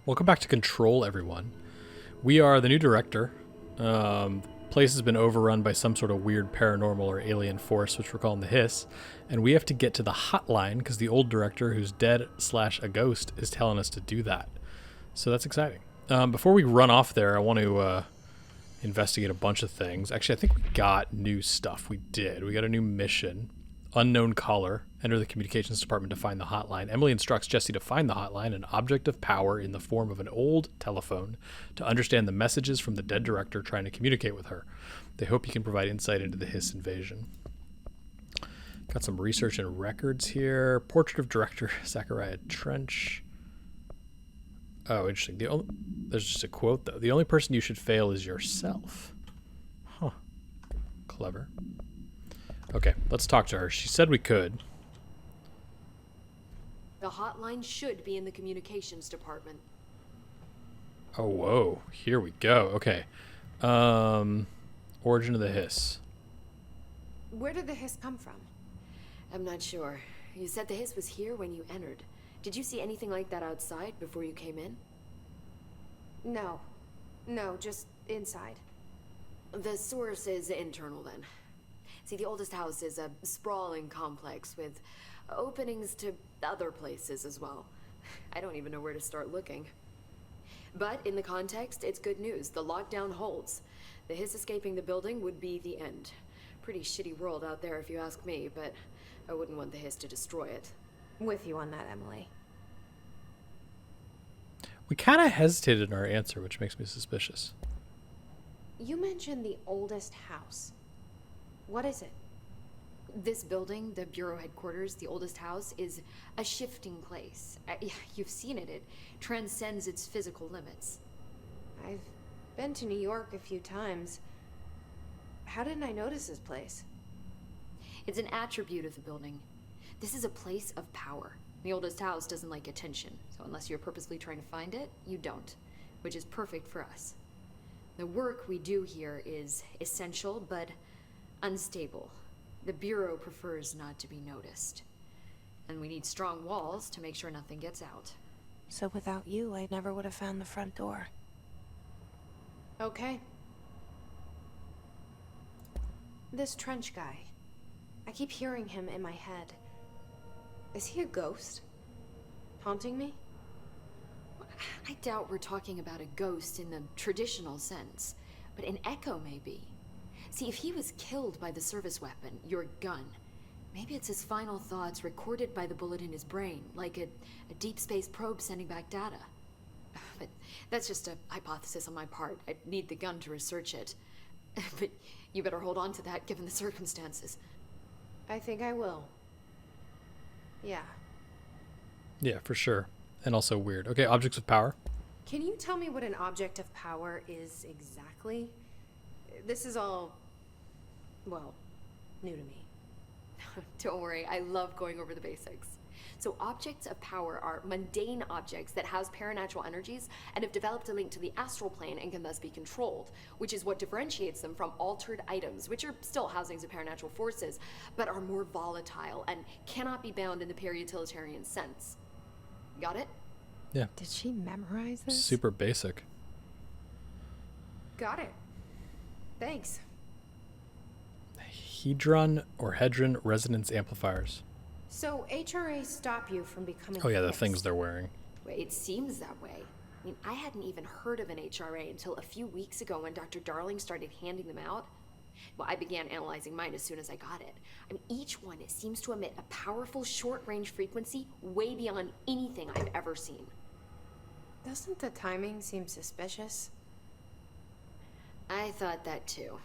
Welcome back to Control, everyone. We are the new director. Place has been overrun by some sort of weird paranormal or alien force, which we're calling the Hiss, and we have to get to the hotline because the old director, who's dead / a ghost, is telling us to do that. So that's exciting. Before we run off there, I want to investigate a bunch of things. Actually, I think we got new stuff. We did. We got a new mission. Unknown caller. Enter the communications department to find the hotline. Emily instructs Jesse to find the hotline, an object of power in the form of an old telephone, to understand the messages from the dead director trying to communicate with her. They hope he can provide insight into the Hiss invasion. Got some research and records here. Portrait of director Zachariah Trench. Oh, interesting. There's just a quote, though. The only person you should fail is yourself. Huh. Clever. Okay, let's talk to her. She said we could. The hotline should be in the communications department. Oh, whoa. Here we go. Okay. Origin of the Hiss. Where did the hiss come from? I'm not sure. You said the hiss was here when you entered. Did you see anything like that outside before you came in? No, just inside. The source is internal then. See, the oldest house is a sprawling complex with openings to other places as well. I don't even know where to start looking. But in the context, it's good news. The lockdown holds. The hiss escaping the building would be the end. Pretty shitty world out there if you ask me, but I wouldn't want the hiss to destroy it. With you on that, Emily. We kind of hesitated in our answer, which makes me suspicious. You mentioned the oldest house. What is it? This building, the bureau headquarters, the oldest house, is a shifting place. You've seen it. It transcends its physical limits. I've been to New York a few times. How didn't I notice this place? It's an attribute of the building. This is a place of power. The oldest house doesn't like attention, so unless you're purposely trying to find it, you don't, which is perfect for us. The work we do here is essential, but unstable. The Bureau prefers not to be noticed. And we need strong walls to make sure nothing gets out. So without you, I never would have found the front door. Okay. This Trench guy. I keep hearing him in my head. Is he a ghost? Haunting me? I doubt we're talking about a ghost in the traditional sense, but an echo maybe. See, if he was killed by the service weapon, your gun, maybe it's his final thoughts recorded by the bullet in his brain, like a deep space probe sending back data. But that's just a hypothesis on my part. I'd need the gun to research it. But you better hold on to that given the circumstances. I think I will. Yeah. Yeah, for sure. And also weird. Okay, objects of power. Can you tell me what an object of power is exactly? This is all, well, new to me. Don't worry, I love going over the basics. So objects of power are mundane objects that house paranatural energies and have developed a link to the astral plane and can thus be controlled, which is what differentiates them from altered items, which are still housings of paranatural forces, but are more volatile and cannot be bound in the peri-utilitarian sense. Got it? Yeah. Did she memorize this? Super basic. Got it. Thanks. Hedron or Hedron resonance amplifiers. So HRA stop you from becoming Oh yeah, the fixed. things they're wearing. Wait, it seems that way. I mean, I hadn't even heard of an HRA until a few weeks ago when Dr. Darling started handing them out. Well, I began analyzing mine as soon as I got it. I mean, each one seems to emit a powerful short-range frequency way beyond anything I've ever seen. Doesn't the timing seem suspicious? I thought that too.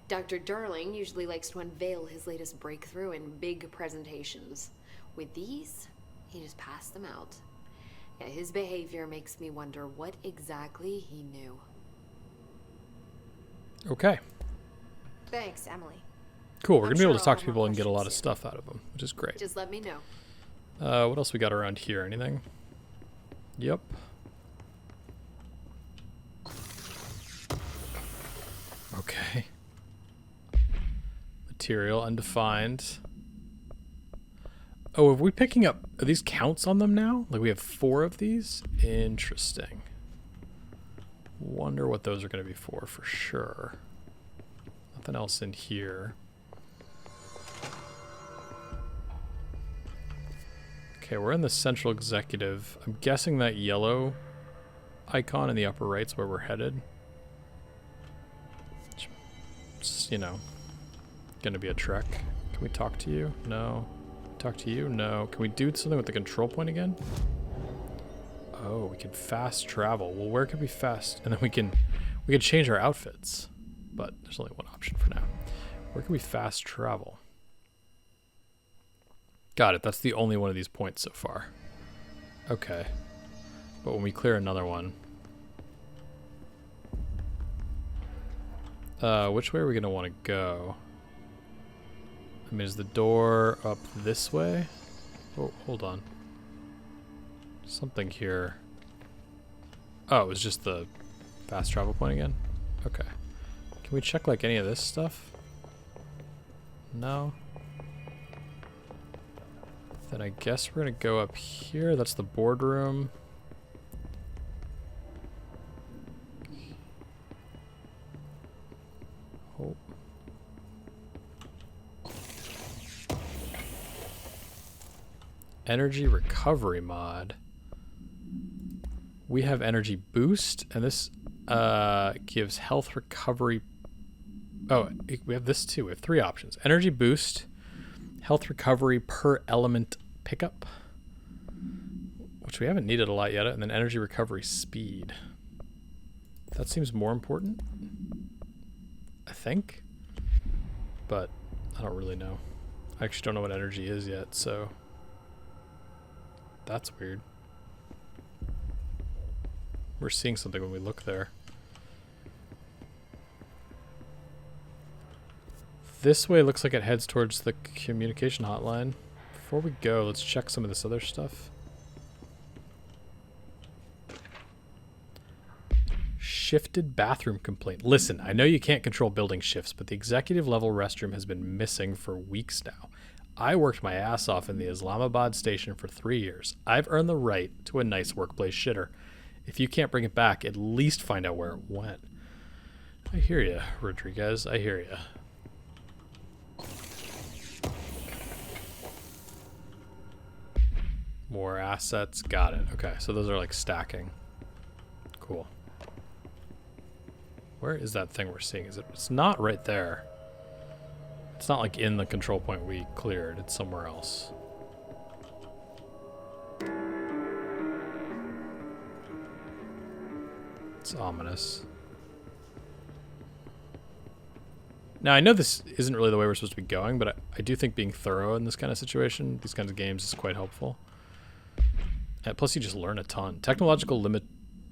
Dr. Darling usually likes to unveil his latest breakthrough in big presentations. With these, he just passed them out. Yeah, his behavior makes me wonder what exactly he knew. Okay. Thanks, Emily. Cool. We're I'm going to be able sure to talk I'll to have people more and get a lot of questions stuff out of them, which is great. Just let me know. What else we got around here? Anything? Yep. Okay. Material undefined. Oh, are we picking up... Are these counts on them now? Like, we have 4 of these? Interesting. Wonder what those are going to be for sure. Nothing else in here. Okay, we're in the central executive. I'm guessing that yellow icon in the upper right's where we're headed. It's, you know, going to be a trek. Can we talk to you? No. Talk to you? No. Can we do something with the control point again? Oh, we can fast travel. Well, where can we fast? And then we can change our outfits. But there's only one option for now. Where can we fast travel? Got it. That's the only one of these points so far. Okay. But when we clear another one... which way are we going to want to go? I mean, is the door up this way? Oh, hold on. Something here. Oh, it was just the fast travel point again? Okay. Can we check, like, any of this stuff? No. Then I guess we're gonna go up here. That's the boardroom. Oh. Energy recovery mod. We have energy boost, and this gives health recovery. Oh, we have this too. We have 3 options. Energy boost, health recovery per element pickup, which we haven't needed a lot yet, and then energy recovery speed. That seems more important, I think, but I don't really know. I actually don't know what energy is yet, so that's weird. We're seeing something when we look there. This way looks like it heads towards the communication hotline. Before we go, let's check some of this other stuff. Shifted bathroom complaint. Listen, I know you can't control building shifts, but the executive level restroom has been missing for weeks now. I worked my ass off in the Islamabad station for 3 years. I've earned the right to a nice workplace shitter. If you can't bring it back, at least find out where it went. I hear ya, Rodriguez. I hear ya. More assets. Got it. Okay, so those are like stacking. Cool. Where is that thing we're seeing? It's not right there. It's not like in the control point we cleared. It's somewhere else. It's ominous. Now, I know this isn't really the way we're supposed to be going, but I do think being thorough in this kind of situation, these kinds of games, is quite helpful. And plus, you just learn a ton. Technological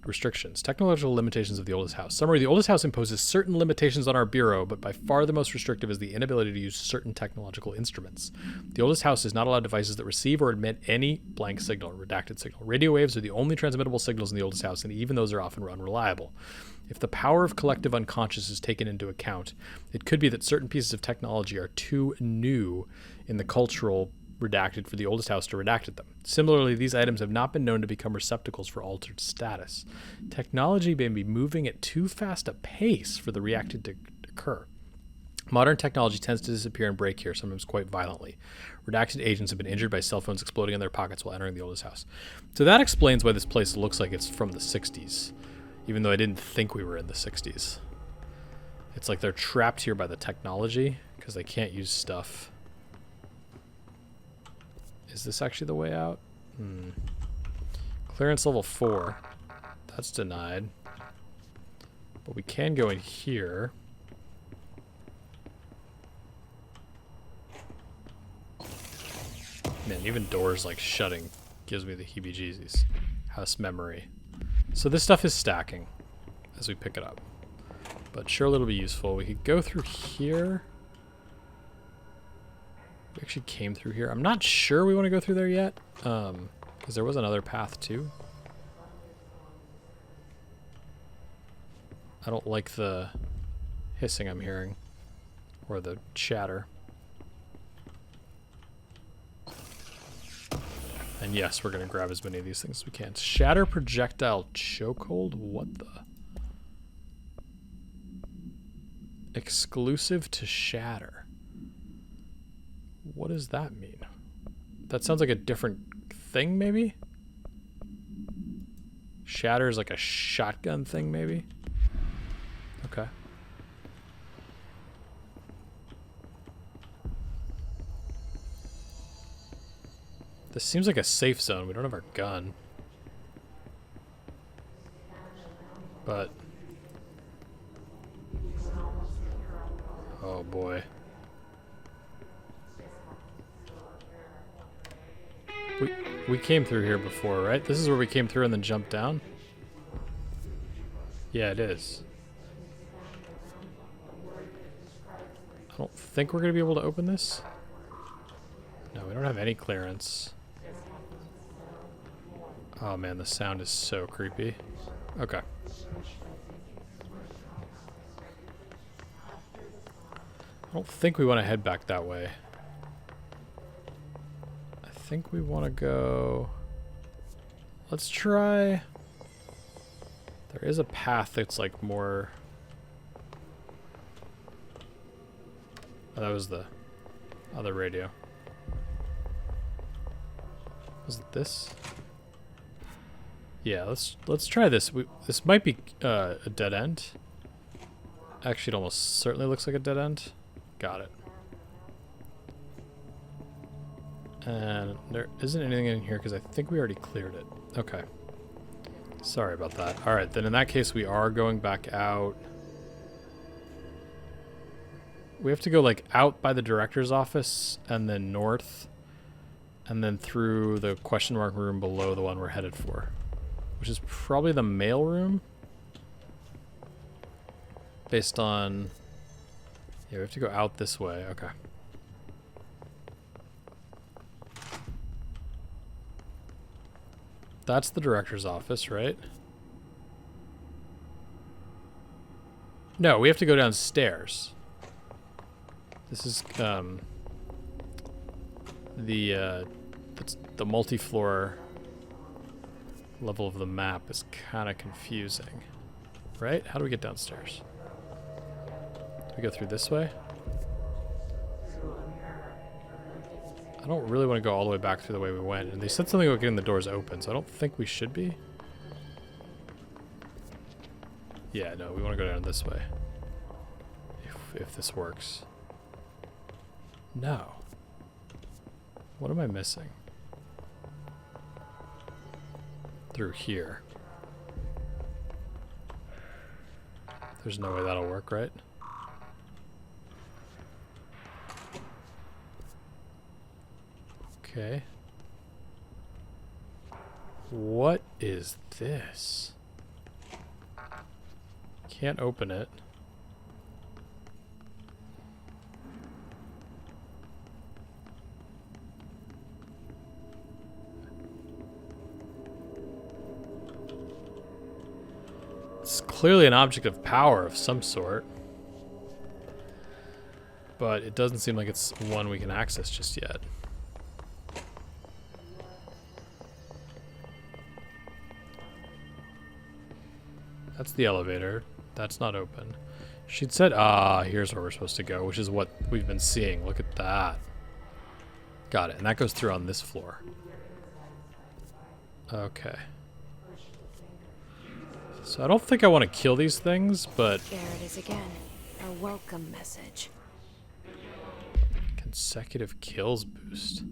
restrictions. Technological limitations of the oldest house. Summary: the oldest house imposes certain limitations on our bureau, but by far the most restrictive is the inability to use certain technological instruments. The oldest house is not allowed devices that receive or emit any blank signal, or redacted signal. Radio waves are the only transmittable signals in the oldest house, and even those are often unreliable. If the power of collective unconscious is taken into account, it could be that certain pieces of technology are too new in the cultural redacted for the oldest house to redact them. Similarly, these items have not been known to become receptacles for altered status. Technology may be moving at too fast a pace for the reactive to occur. Modern technology tends to disappear and break here, sometimes quite violently. Redacted agents have been injured by cell phones exploding in their pockets while entering the oldest house. So that explains why this place looks like it's from the 60s, even though I didn't think we were in the 60s. It's like they're trapped here by the technology because they can't use stuff. Is this actually the way out? Clearance level 4. That's denied. But we can go in here. Man, even doors like shutting gives me the heebie-jeebies. House memory. So this stuff is stacking as we pick it up. But surely it'll be useful. We could go through here. We actually came through here. I'm not sure we want to go through there yet, because there was another path too. I don't like the hissing I'm hearing, or the chatter. And yes, we're going to grab as many of these things as we can. Shatter projectile chokehold? What the? Exclusive to Shatter. What does that mean? That sounds like a different thing, maybe? Shatter is like a shotgun thing, maybe? Okay. This seems like a safe zone. We don't have our gun. But... oh boy. We came through here before, right? This is where we came through and then jumped down? Yeah, it is. I don't think we're going to be able to open this. No, we don't have any clearance. Oh man, the sound is so creepy. Okay. I don't think we want to head back that way. I think we want to go... let's try... there is a path that's like more... oh, that was the other radio. Was it this? Yeah, let's try this. This might be a dead end. Actually, it almost certainly looks like a dead end. Got it. And there isn't anything in here because I think we already cleared it. Okay. Sorry about that. Alright, then in that case we are going back out. We have to go like out by the director's office and then north. And then through the question mark room below the one we're headed for. Which is probably the mail room. Based on... yeah, we have to go out this way. Okay. That's the director's office, right? No, we have to go downstairs. This is the multi-floor level of the map is kind of confusing, right? How do we get downstairs? Do we go through this way? I don't really want to go all the way back through the way we went. And they said something about getting the doors open, so I don't think we should be. Yeah, no, we want to go down this way. If this works. No. What am I missing? Through here. There's no way that'll work, right? Okay. What is this? Can't open it. It's clearly an object of power of some sort. But it doesn't seem like it's one we can access just yet. That's the elevator. That's not open. She'd said, here's where we're supposed to go, which is what we've been seeing. Look at that. Got it. And that goes through on this floor. Okay. So I don't think I want to kill these things, but... there it is again. A welcome message. consecutive kills boost.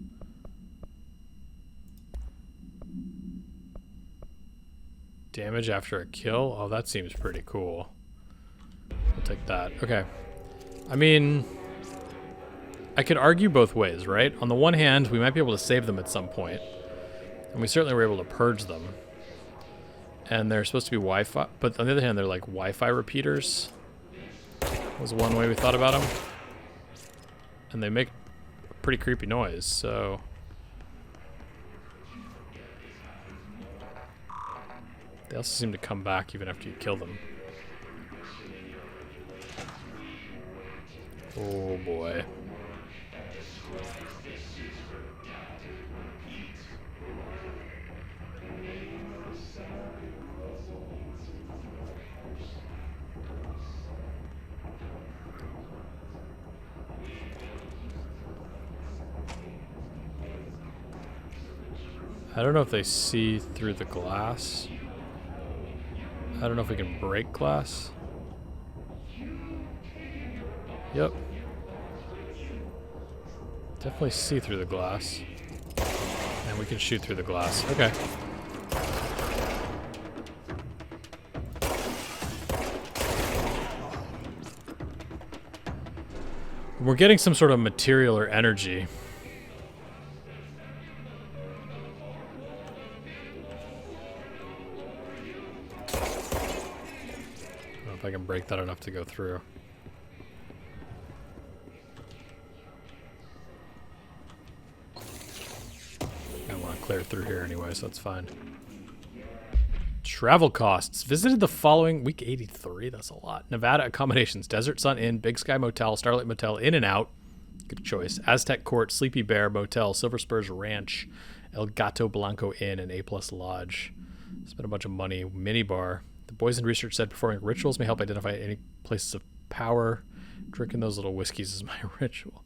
Damage after a kill? Oh, that seems pretty cool. I'll take that. Okay. I mean, I could argue both ways, right? On the one hand, we might be able to save them at some point. And we certainly were able to purge them. And they're supposed to be Wi-Fi, but on the other hand, they're like Wi-Fi repeaters. Was one way we thought about them. And they make a pretty creepy noise, so... They also seem to come back even after you kill them. Oh boy. I don't know if they see through the glass. I don't know if we can break glass. Yep. Definitely see through the glass. And we can shoot through the glass. Okay. We're getting some sort of material or energy. I don't know if I can break that enough to go through. I want to clear through here anyway, so that's fine. Travel costs. Visited the following week 83. That's a lot. Nevada accommodations: Desert Sun Inn, Big Sky Motel, Starlight Motel, In and Out. Good choice. Aztec Court, Sleepy Bear Motel, Silver Spurs Ranch, El Gato Blanco Inn, and A Plus Lodge. Spent a bunch of money. Minibar. The Boys in Research said performing rituals may help identify any places of power. Drinking those little whiskeys is my ritual.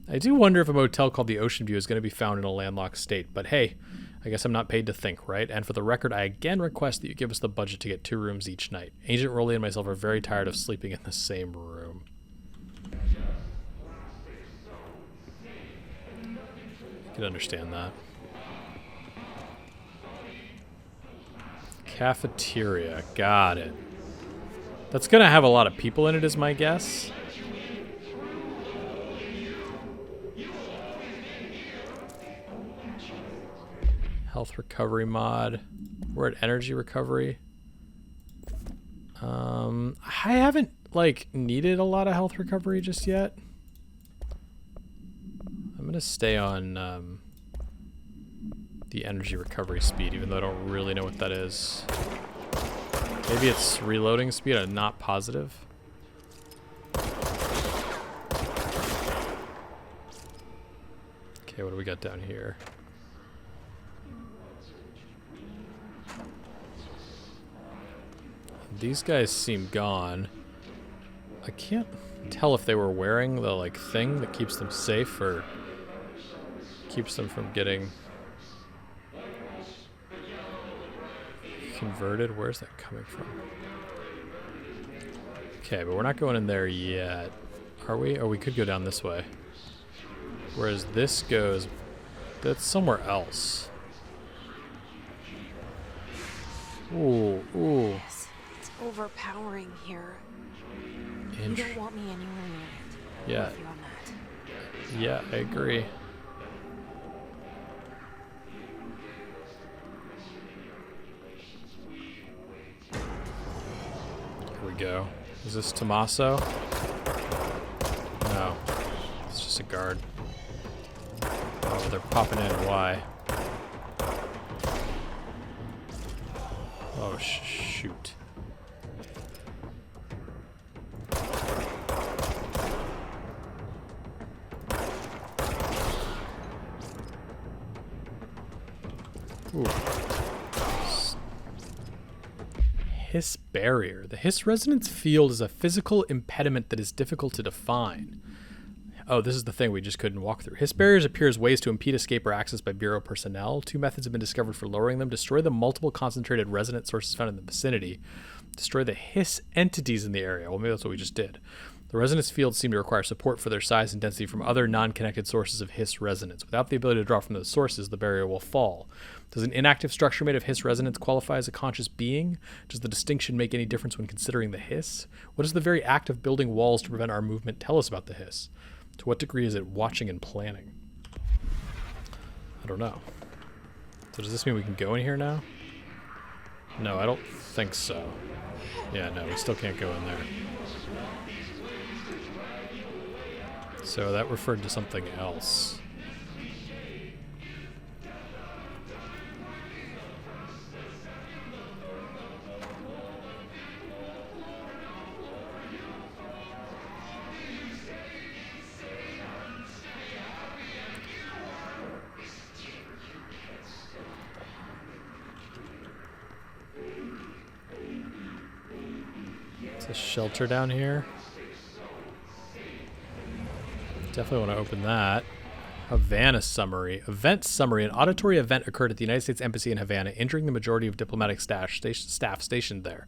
I do wonder if a motel called the Ocean View is going to be found in a landlocked state, but hey, I guess I'm not paid to think, right? And for the record, I again request that you give us the budget to get 2 rooms each night. Agent Rowley and myself are very tired of sleeping in the same room. I can understand that. Cafeteria, got it. That's going to have a lot of people in it, is my guess. Health recovery mod. We're at energy recovery. I haven't like needed a lot of health recovery just yet. I'm gonna stay on the energy recovery speed, even though I don't really know what that is. Maybe it's reloading speed. I'm not positive. Okay, what do we got down here? These guys seem gone. I can't tell if they were wearing the like thing that keeps them safe or keeps them from getting converted. Where's that coming from? Okay, but we're not going in there yet. Are we? Oh, we could go down this way. Whereas this goes, that's somewhere else. Ooh, ooh. Yes, it's overpowering here. You don't want me anywhere near it. Yeah. With you on that. Yeah, I agree. Here we go. Is this Tommaso? No. It's just a guard. Oh, they're popping in. Why? Oh, shoot. Ooh. Hiss barrier. The hiss resonance field is a physical impediment that is difficult to define. Oh, this is the thing we just couldn't walk through. Hiss barriers appear as ways to impede escape or access by Bureau personnel. 2 methods have been discovered for lowering them. Destroy the multiple concentrated resonance sources found in the vicinity. Destroy the hiss entities in the area. Well, maybe that's what we just did. The resonance fields seem to require support for their size and density from other non-connected sources of hiss resonance. Without the ability to draw from those sources, the barrier will fall. Does an inactive structure made of hiss resonance qualify as a conscious being? Does the distinction make any difference when considering the hiss? What does the very act of building walls to prevent our movement tell us about the hiss? To what degree is it watching and planning? I don't know. So does this mean we can go in here now? No, I don't think so. Yeah, no, we still can't go in there. So that referred to something else. It's a shelter down here. Definitely want to open that. Havana summary. Event summary. An auditory event occurred at the United States Embassy in Havana, injuring the majority of diplomatic staff stationed there.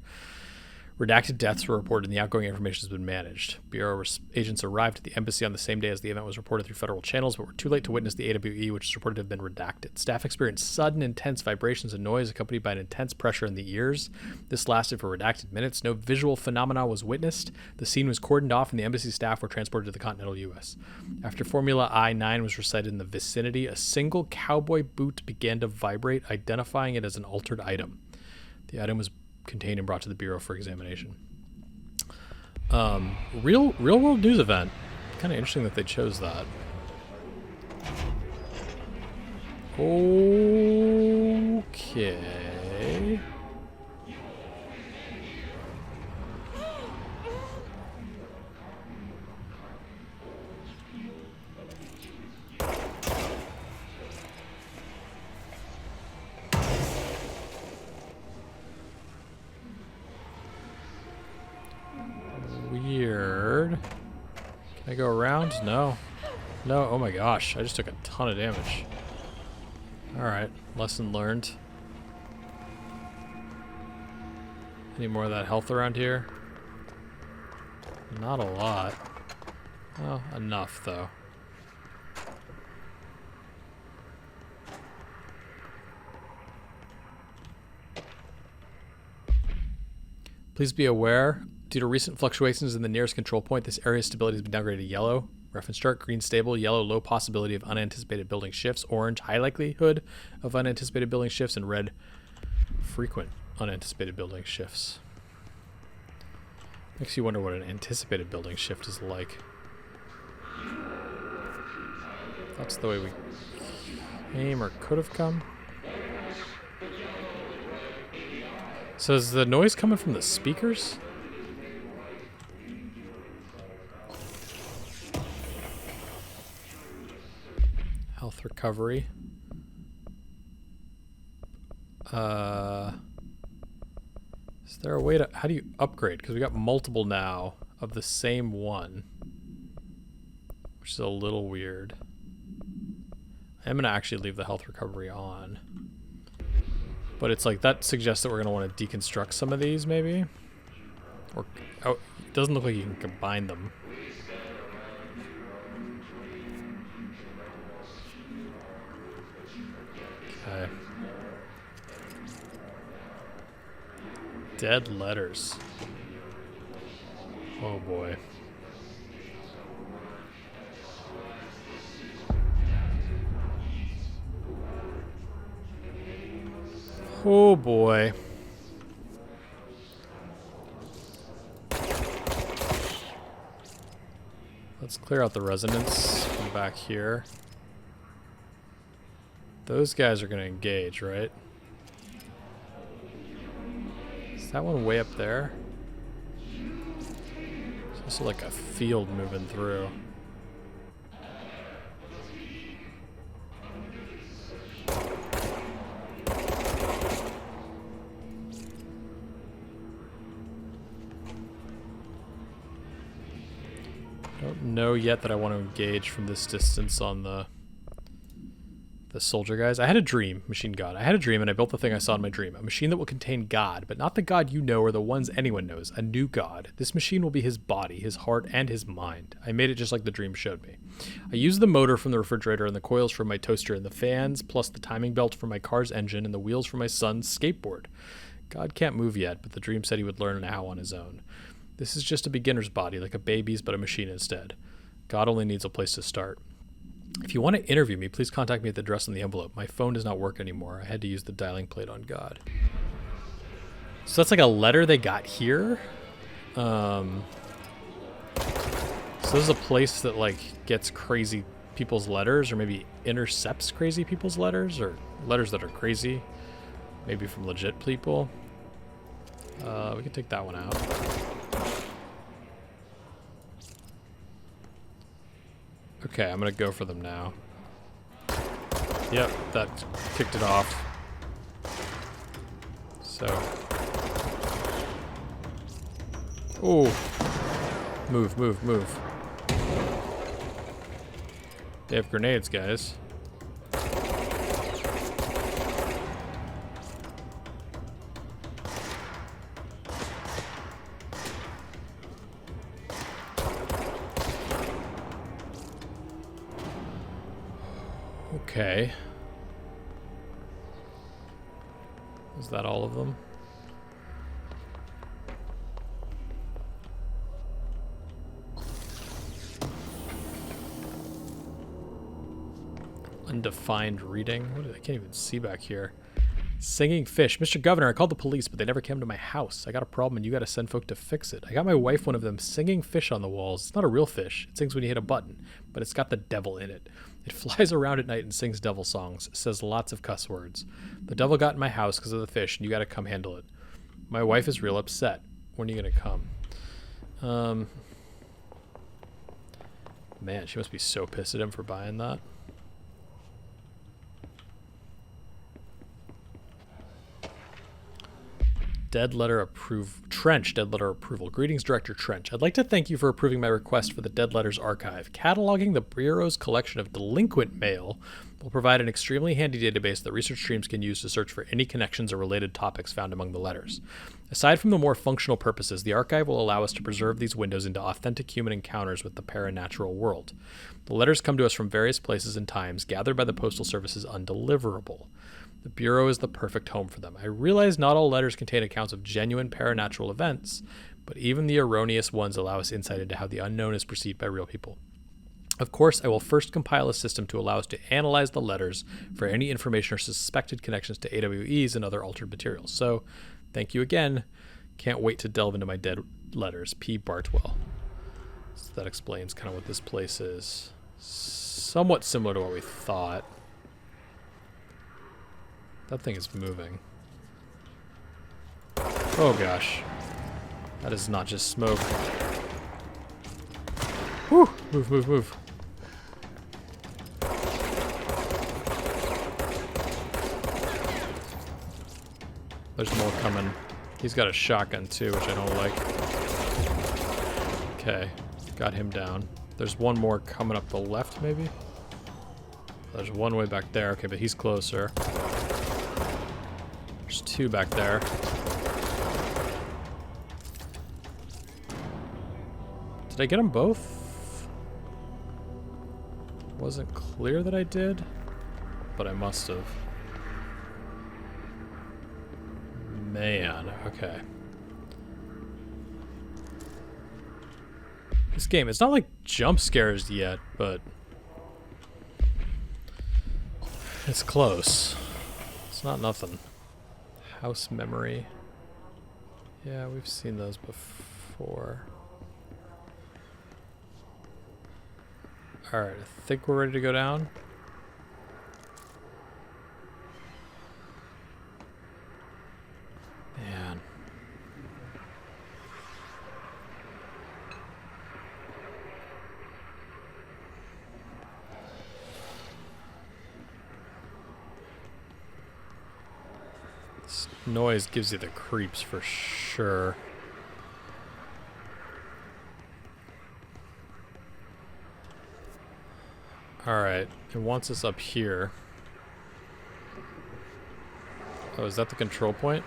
Redacted deaths were reported and the outgoing information has been managed. Bureau agents arrived at the embassy on the same day as the event was reported through federal channels, but were too late to witness the AWE, which is reported to have been redacted. Staff experienced sudden, intense vibrations and noise accompanied by an intense pressure in the ears. This lasted for redacted minutes. No visual phenomena was witnessed. The scene was cordoned off and the embassy staff were transported to the continental U.S. After Formula I-9 was recited in the vicinity, a single cowboy boot began to vibrate, identifying it as an altered item. The item was contained and brought to the Bureau for examination. Real world news event. Kind of interesting that they chose that. Okay. Weird. Can I go around? No. No. Oh my gosh. I just took a ton of damage. Alright. Lesson learned. Any more of that health around here? Not a lot. Well, enough though. Please be aware, due to recent fluctuations in the nearest control point, this area's stability has been downgraded to yellow. Reference chart, green stable, yellow low possibility of unanticipated building shifts, orange high likelihood of unanticipated building shifts, and red frequent unanticipated building shifts. Makes you wonder what an anticipated building shift is like. That's the way we came or could have come. So is the noise coming from the speakers? Health recovery. Is there a way to... How do you upgrade? Because we got multiple now of the same one. Which is a little weird. I'm going to actually leave the health recovery on. But it's like, that suggests that we're going to want to deconstruct some of these, maybe? Or... Oh, it doesn't look like you can combine them. Okay. Dead letters. Oh boy. Oh boy. Let's clear out the resonance from back here. Those guys are going to engage, right? Is that one way up there? It's also like a field moving through. I don't know yet that I want to engage from this distance on the soldier guys. I had a dream, machine god. I had a dream and I built the thing I saw in my dream. A machine that will contain God, but not the God you know or the ones anyone knows. A new God. This machine will be his body, his heart, and his mind. I made it just like the dream showed me. I used the motor from the refrigerator and the coils from my toaster and the fans, plus the timing belt from my car's engine and the wheels from my son's skateboard. God can't move yet, but the dream said he would learn how on his own. This is just a beginner's body, like a baby's, but a machine instead. God only needs a place to start. If you want to interview me, please contact me at the address on the envelope. My phone does not work anymore. I had to use the dialing plate on God. So that's like a letter they got here. So this is a place that like gets crazy people's letters, or maybe intercepts crazy people's letters, or letters that are crazy, maybe from legit people. We can take that one out. Okay, I'm gonna go for them now. Yep, that kicked it off. So. Ooh. Move, move, move. They have grenades, guys. Okay. Is that all of them? Undefined reading. What? I can't even see back here. Singing fish. Mr. Governor, I called the police, but they never came to my house. I got a problem and you gotta send folk to fix it. I got my wife one of them singing fish on the walls. It's not a real fish. It sings when you hit a button, but it's got the devil in it. It flies around at night and sings devil songs. Says lots of cuss words. The devil got in my house because of the fish and you gotta come handle it. My wife is real upset. When are you gonna come? Man, she must be so pissed at him for buying that. Dead letter Trench, dead letter approval. Greetings, Director Trench. I'd like to thank you for approving my request for the Dead Letters Archive. Cataloging the Bureau's collection of delinquent mail will provide an extremely handy database that research teams can use to search for any connections or related topics found among the letters. Aside from the more functional purposes, the archive will allow us to preserve these windows into authentic human encounters with the paranatural world. The letters come to us from various places and times, gathered by the Postal Service as undeliverable. The Bureau is the perfect home for them. I realize not all letters contain accounts of genuine paranatural events, but even the erroneous ones allow us insight into how the unknown is perceived by real people. Of course, I will first compile a system to allow us to analyze the letters for any information or suspected connections to AWEs and other altered materials. So, thank you again. Can't wait to delve into my dead letters. P. Bartwell. So that explains kind of what this place is. Somewhat similar to what we thought. That thing is moving. Oh gosh. That is not just smoke. Whew! Move, move, move. There's more coming. He's got a shotgun too, which I don't like. Okay. Got him down. There's one more coming up the left, maybe? There's one way back there. Okay, but he's closer. There's two back there. Did I get them both? Wasn't clear that I did, but I must have. Man, okay. This game, it's not like jump scares yet, but it's close. It's not nothing. House memory. Yeah, we've seen those before. Alright, I think we're ready to go down. Man. This noise gives you the creeps for sure. Alright, it wants us up here. Oh, is that the control point?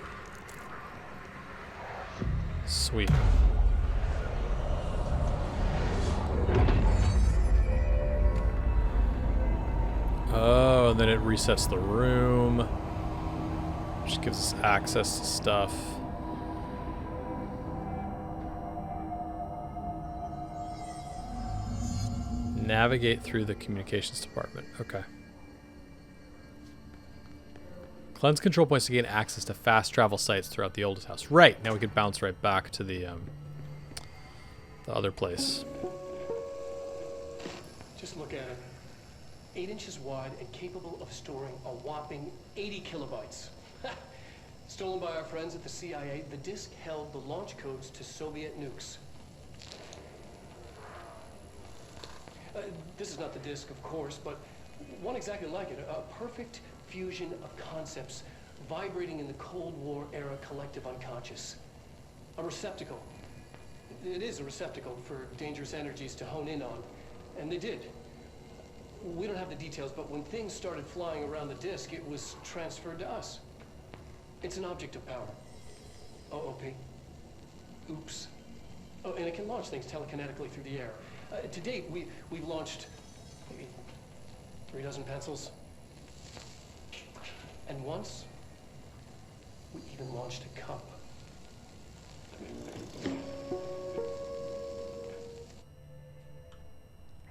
Sweet. Oh, and then it resets the room. Which gives us access to stuff. Navigate through the communications department. Okay. Cleanse control points to gain access to fast travel sites throughout the oldest house. Right, now we can bounce right back to the other place. Just look at it. 8 inches wide and capable of storing a whopping 80 kilobytes. Stolen by our friends at the CIA, the disk held the launch codes to Soviet nukes. This is not the disk, of course, but one exactly like it. A perfect fusion of concepts vibrating in the Cold War era collective unconscious. A receptacle. It is a receptacle for dangerous energies to hone in on. And they did. We don't have the details, but when things started flying around the disk, it was transferred to us. It's an object of power. OP. Oops. Oh, and it can launch things telekinetically through the air. To date, we've launched maybe 3 dozen pencils. And once, we even launched a cup.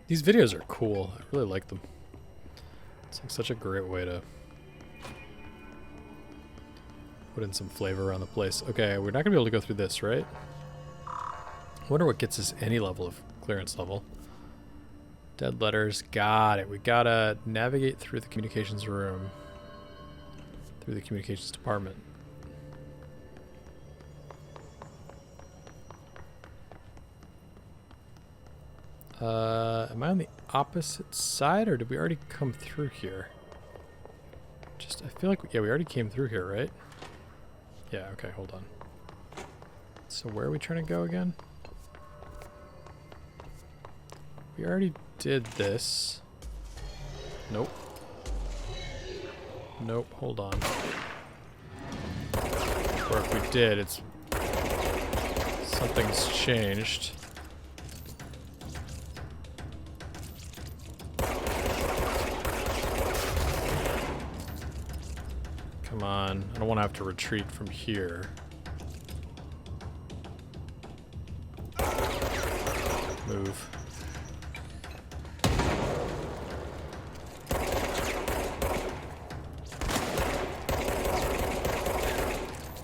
These videos are cool. I really like them. It's like such a great way to put in some flavor around the place. Okay, we're not gonna be able to go through this, right? I wonder what gets us any level of clearance level. Dead letters, got it. We gotta navigate through the communications room. Through the communications department. Am I on the opposite side, or did we already come through here? I feel like, yeah, we already came through here, right? Yeah, okay, hold on. So where are we trying to go again? We already did this. Nope. Nope, hold on. Or if we did, it's... something's changed. Come on, I don't want to have to retreat from here. Move.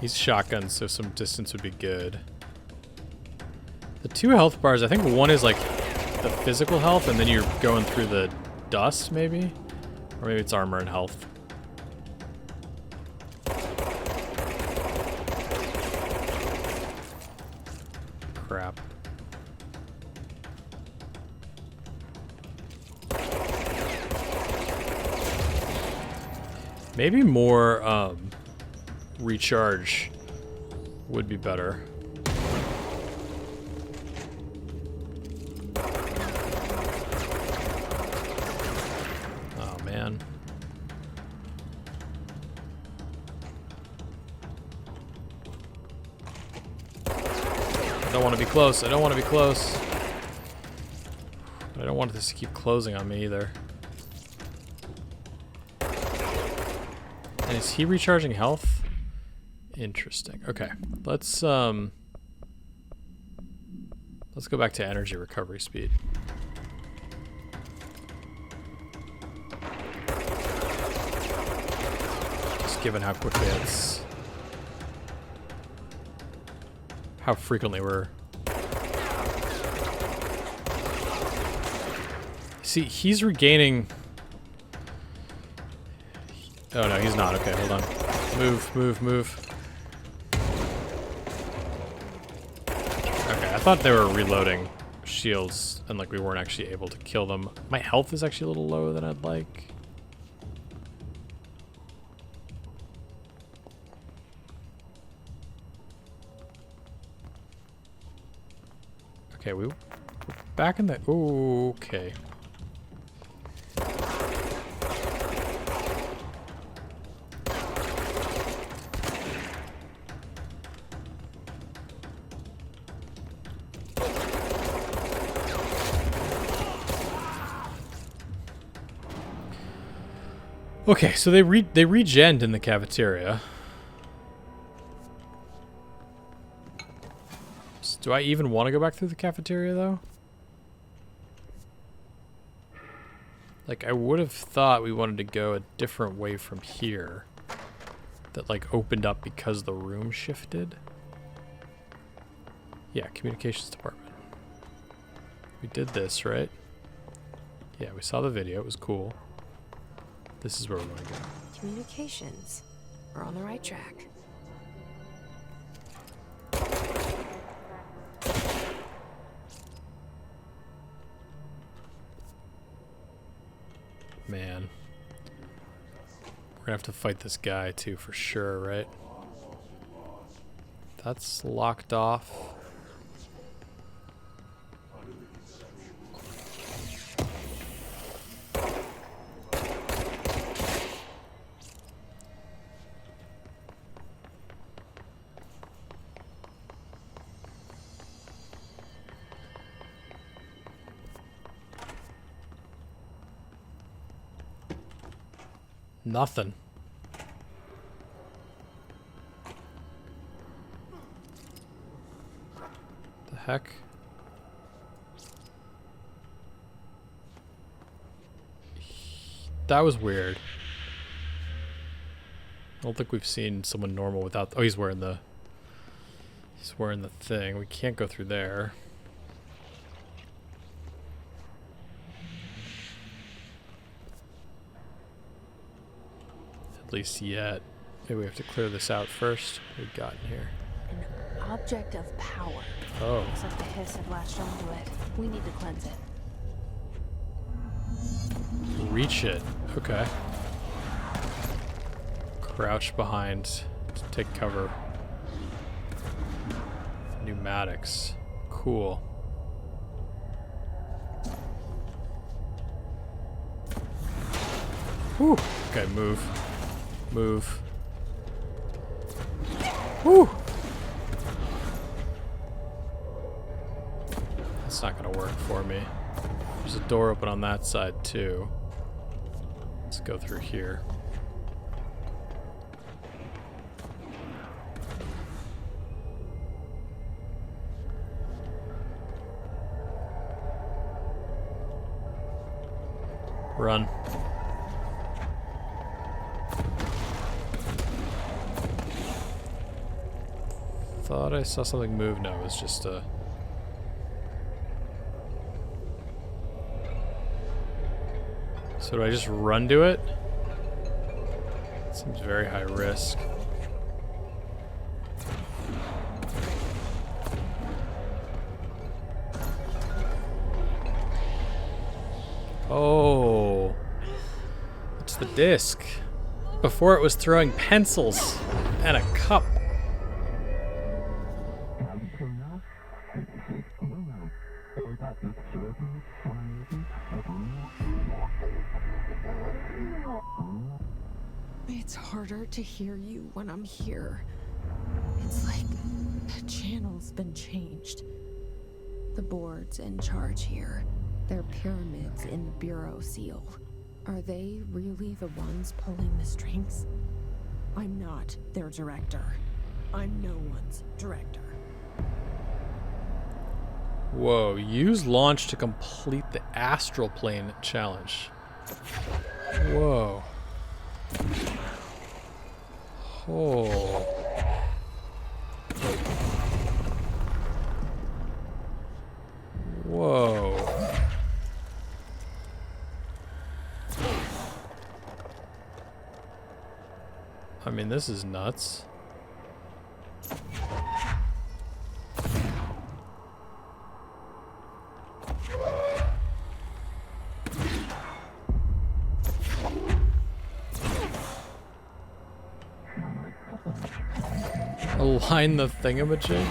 He's shotgun, so some distance would be good. The 2 health bars, I think one is like the physical health, and then you're going through the dust, maybe? Or maybe it's armor and health. Crap. Maybe more recharge would be better. Oh man. I don't want to be close. I don't want to be close. I don't want this to keep closing on me either. And is he recharging health? Interesting. Okay. Let's go back to energy recovery speed. Just given how quickly it's... how frequently we're... See, he's regaining... Oh no, he's not. Okay, hold on. Move, move, move. Okay, I thought they were reloading shields and like we weren't actually able to kill them. My health is actually a little lower than I'd like. Okay, we're back in the... Ooh, okay. Okay, so they regened in the cafeteria. So do I even want to go back through the cafeteria, though? Like, I would have thought we wanted to go a different way from here. That, like, opened up because the room shifted. Yeah, communications department. We did this, right? Yeah, we saw the video. It was cool. This is where we want to go. Communications. We're on the right track. Man. We're gonna have to fight this guy too, for sure, right? That's locked off. Nothing. The heck? That was weird. I don't think we've seen someone normal without... Oh, he's wearing the thing. We can't go through there. At least yet. Maybe we have to clear this out first. What we got in here? An object of power. Oh. Looks like the hiss had latched onto it. We need to cleanse it. Reach it. Okay. Crouch behind to take cover. Pneumatics. Cool. Whew. Okay, move. Move. Whew. That's not gonna work for me. There's a door open on that side too. Let's go through here. Run. Thought I saw something move. No, it was just a... So do I just run to it? Seems very high risk. Oh. It's the disc. Before it was throwing pencils and a cup. It's harder to hear you when I'm here. It's like the channel's been changed. The board's in charge here. They're pyramids in the Bureau seal. Are they really the ones pulling the strings? I'm not their director. I'm no one's director. Whoa, use launch to complete the astral plane challenge. Whoa. Oh. Whoa. I mean, this is nuts. Align the thingamajig?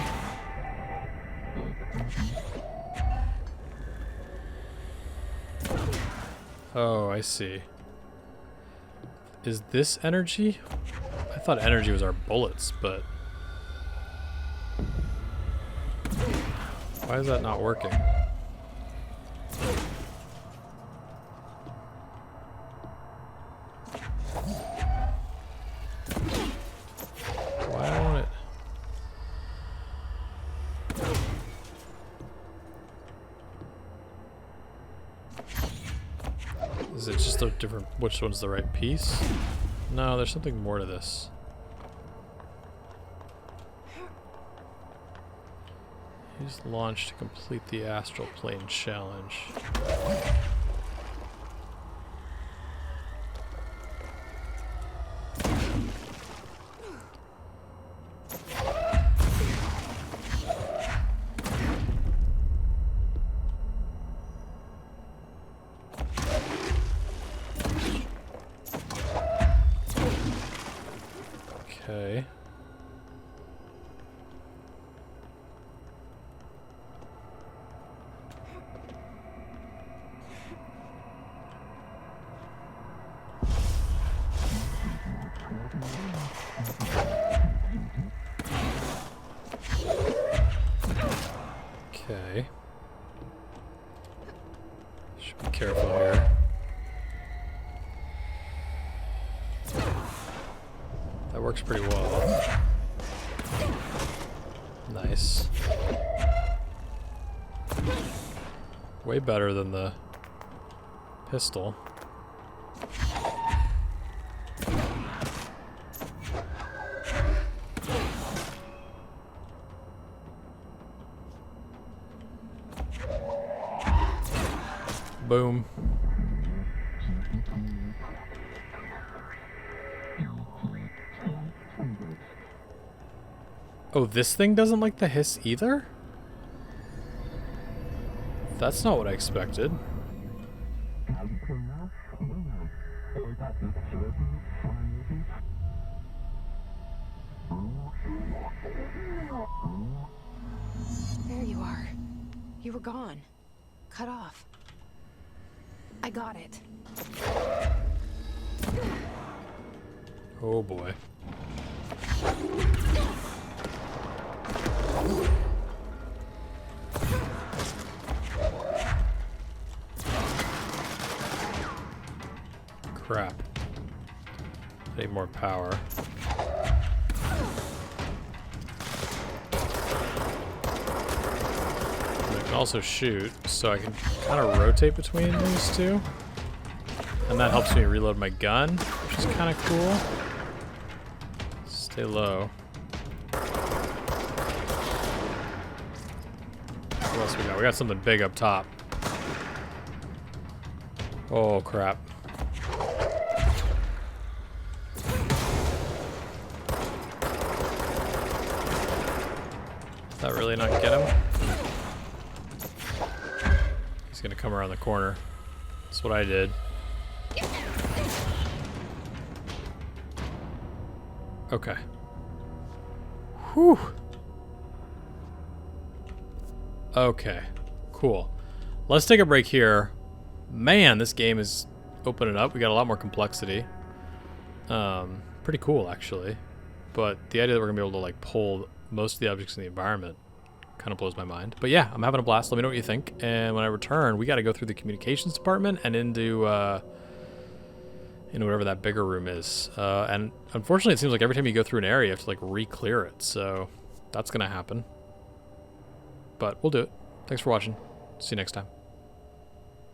Oh, I see. Is this energy? I thought energy was our bullets, but... Why is that not working? Why don't it... Is it just a different... Which one's the right piece? No, there's something more to this. Use launch to complete the astral plane challenge. Okay. Okay. Should be careful here. works pretty well. Nice. Way better than the pistol. Boom. Oh, this thing doesn't like the hiss either? That's not what I expected. There you are. You were gone. Cut off. I got it. Oh boy. Crap. I need more power. And I can also shoot, so I can kind of rotate between these two. And that helps me reload my gun, which is kind of cool. Stay low. What else we got? We got something big up top. Oh, crap. Did that really not get him? He's gonna come around the corner. That's what I did. Okay. Whew. Okay. Cool. Let's take a break here. Man, this game is opening up. We got a lot more complexity. Pretty cool, actually. But the idea that we're gonna be able to like pull most of the objects in the environment kind of blows my mind. But yeah, I'm having a blast. Let me know what you think. And when I return, we got to go through the communications department and into whatever that bigger room is. And unfortunately, it seems like every time you go through an area, you have to like re-clear it. So that's gonna happen. But we'll do it. Thanks for watching. See you next time.